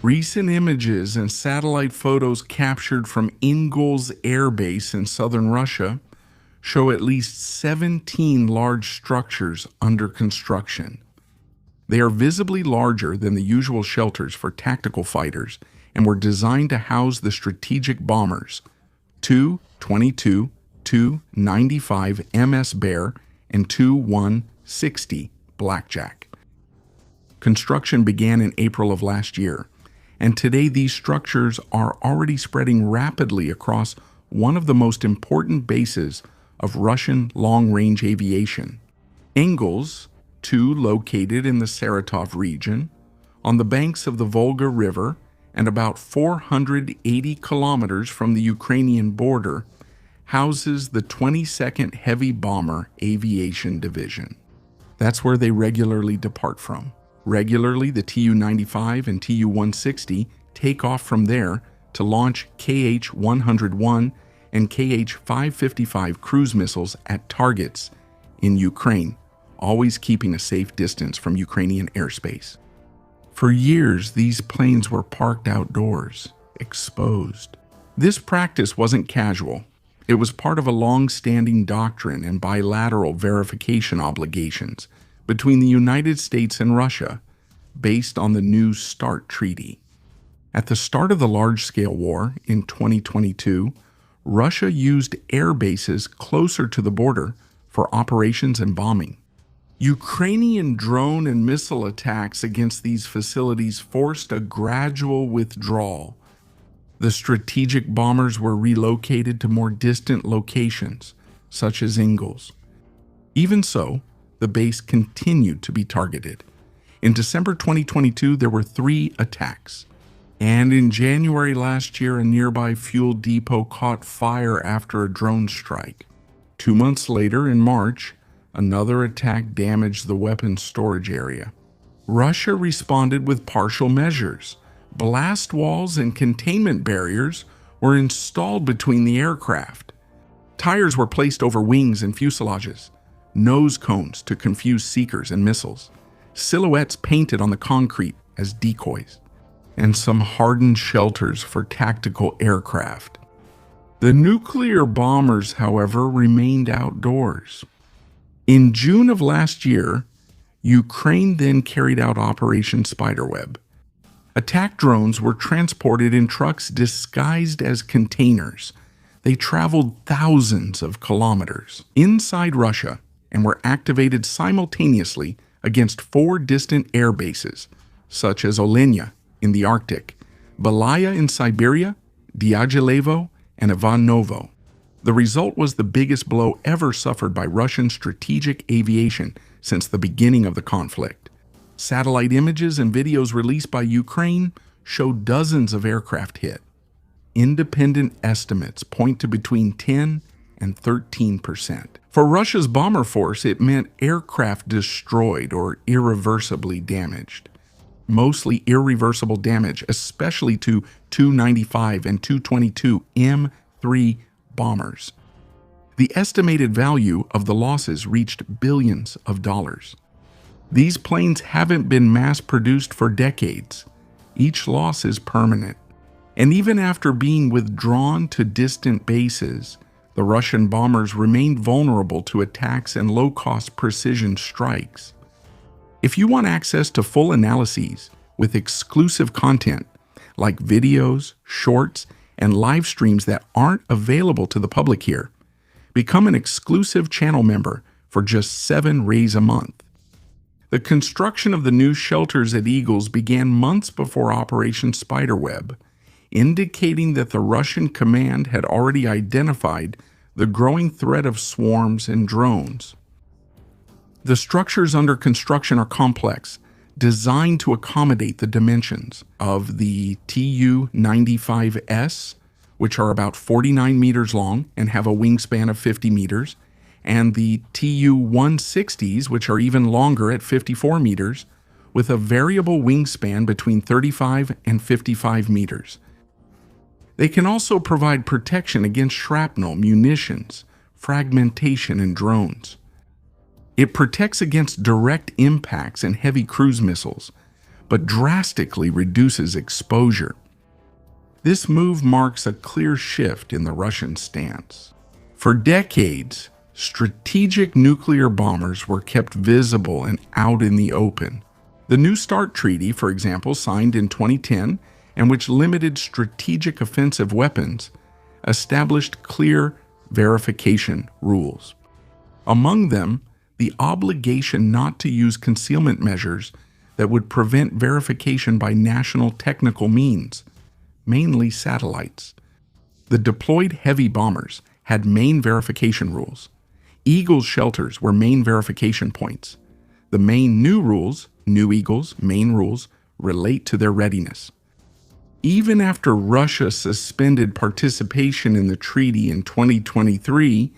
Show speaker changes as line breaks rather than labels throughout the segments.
Recent images and satellite photos captured from Engels Air Base in southern Russia show at least 17 large structures under construction. They are visibly larger than the usual shelters for tactical fighters and were designed to house the strategic bombers Tu-22, Tu-95 MS Bear, and Tu-160 Blackjack. Construction began in April of last year, and today these structures are already spreading rapidly across one of the most important bases of Russian long-range aviation. Engels, located in the Saratov region, on the banks of the Volga River and about 480 kilometers from the Ukrainian border, houses the 22nd Heavy Bomber Aviation Division. That's where they regularly depart from. Regularly, the Tu-95 and Tu-160 take off from there to launch Kh-101 and Kh-555 cruise missiles at targets in Ukraine, always keeping a safe distance from Ukrainian airspace. For years, these planes were parked outdoors, exposed. This practice wasn't casual. It was part of a long-standing doctrine and bilateral verification obligations between the United States and Russia, based on the New START Treaty. At the start of the large-scale war in 2022, Russia used air bases closer to the border for operations and bombing. Ukrainian drone and missile attacks against these facilities forced a gradual withdrawal. The strategic bombers were relocated to more distant locations, such as Engels. Even so, the base continued to be targeted. In December 2022, there were 3 attacks. And in January last year, a nearby fuel depot caught fire after a drone strike. 2 months later, in March, another attack damaged the weapons storage area. Russia responded with partial measures. Blast walls and containment barriers were installed between the aircraft. Tires were placed over wings and fuselages, nose cones to confuse seekers and missiles, silhouettes painted on the concrete as decoys, and some hardened shelters for tactical aircraft. The nuclear bombers, however, remained outdoors. In June of last year, Ukraine then carried out Operation Spiderweb. Attack drones were transported in trucks disguised as containers. They traveled thousands of kilometers inside Russia and were activated simultaneously against 4 distant air bases, such as Olenya in the Arctic, Belaya in Siberia, Dyagilevo, and Ivanovo. The result was the biggest blow ever suffered by Russian strategic aviation since the beginning of the conflict. Satellite images and videos released by Ukraine show dozens of aircraft hit. Independent estimates point to between 10 and 13%. For Russia's bomber force, it meant aircraft destroyed or irreversibly damaged. Mostly irreversible damage, especially to Tu-95 and Tu-22 M3 bombers. The estimated value of the losses reached billions of dollars. These planes haven't been mass-produced for decades. Each loss is permanent. And even after being withdrawn to distant bases, the Russian bombers remained vulnerable to attacks and low-cost precision strikes. If you want access to full analyses with exclusive content, like videos, shorts, and live streams that aren't available to the public here, become an exclusive channel member for just 7 Rays a month. The construction of the new shelters at Engels began months before Operation Spiderweb, indicating that the Russian command had already identified the growing threat of swarms and drones. The structures under construction are complex, designed to accommodate the dimensions of the Tu-95S, which are about 49 meters long and have a wingspan of 50 meters, and the Tu-160s, which are even longer at 54 meters, with a variable wingspan between 35 and 55 meters. They can also provide protection against shrapnel, munitions, fragmentation, and drones. It protects against direct impacts and heavy cruise missiles, but drastically reduces exposure. This move marks a clear shift in the Russian stance. For decades, strategic nuclear bombers were kept visible and out in the open. The New START Treaty, for example, signed in 2010, and which limited strategic offensive weapons, established clear verification rules. Among them, the obligation not to use concealment measures that would prevent verification by national technical means, mainly satellites. The deployed heavy bombers had main verification rules. Eagles shelters were main verification points. The main new Eagles, main rules, relate to their readiness. Even after Russia suspended participation in the treaty in 2023,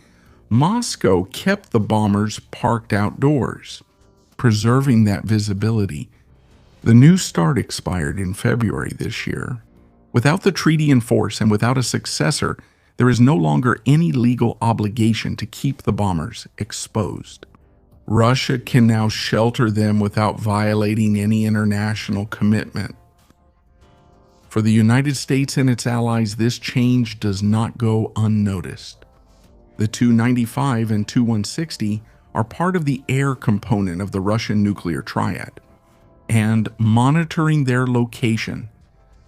Moscow kept the bombers parked outdoors, preserving that visibility. The New START expired in February this year. Without the treaty in force and without a successor, there is no longer any legal obligation to keep the bombers exposed. Russia can now shelter them without violating any international commitment. For the United States and its allies, this change does not go unnoticed. The Tu-95 and Tu-160 are part of the air component of the Russian nuclear triad, and monitoring their location,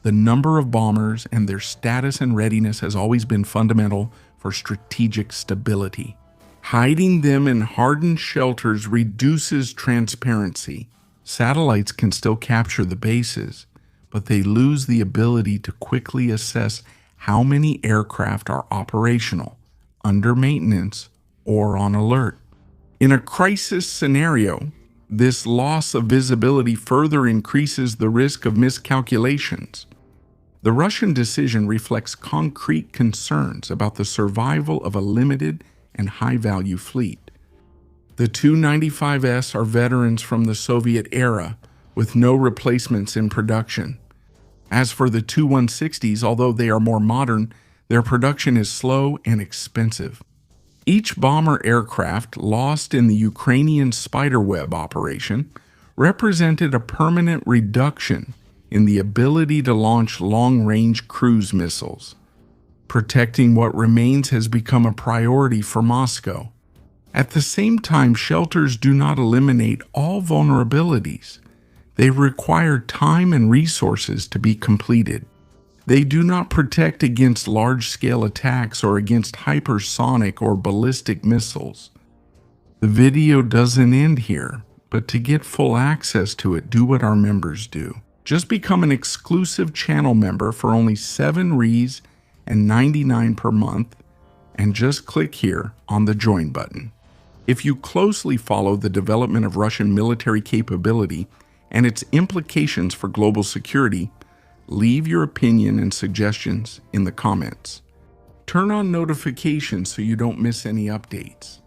the number of bombers, and their status and readiness has always been fundamental for strategic stability. Hiding them in hardened shelters reduces transparency. Satellites can still capture the bases, but they lose the ability to quickly assess how many aircraft are operational, under maintenance, or on alert. In a crisis scenario, this loss of visibility further increases the risk of miscalculations. The Russian decision reflects concrete concerns about the survival of a limited and high-value fleet. The Tu-95s are veterans from the Soviet era, with no replacements in production. As for the Tu-160s, although they are more modern, their production is slow and expensive. Each bomber aircraft lost in the Ukrainian spiderweb operation represented a permanent reduction in the ability to launch long-range cruise missiles. Protecting what remains has become a priority for Moscow. At the same time, shelters do not eliminate all vulnerabilities. They require time and resources to be completed. They do not protect against large-scale attacks or against hypersonic or ballistic missiles. The video doesn't end here, but to get full access to it, do what our members do. Just become an exclusive channel member for only $7 and $99 per month, and just click here on the Join button. If you closely follow the development of Russian military capability and its implications for global security, leave your opinion and suggestions in the comments. Turn on notifications so you don't miss any updates.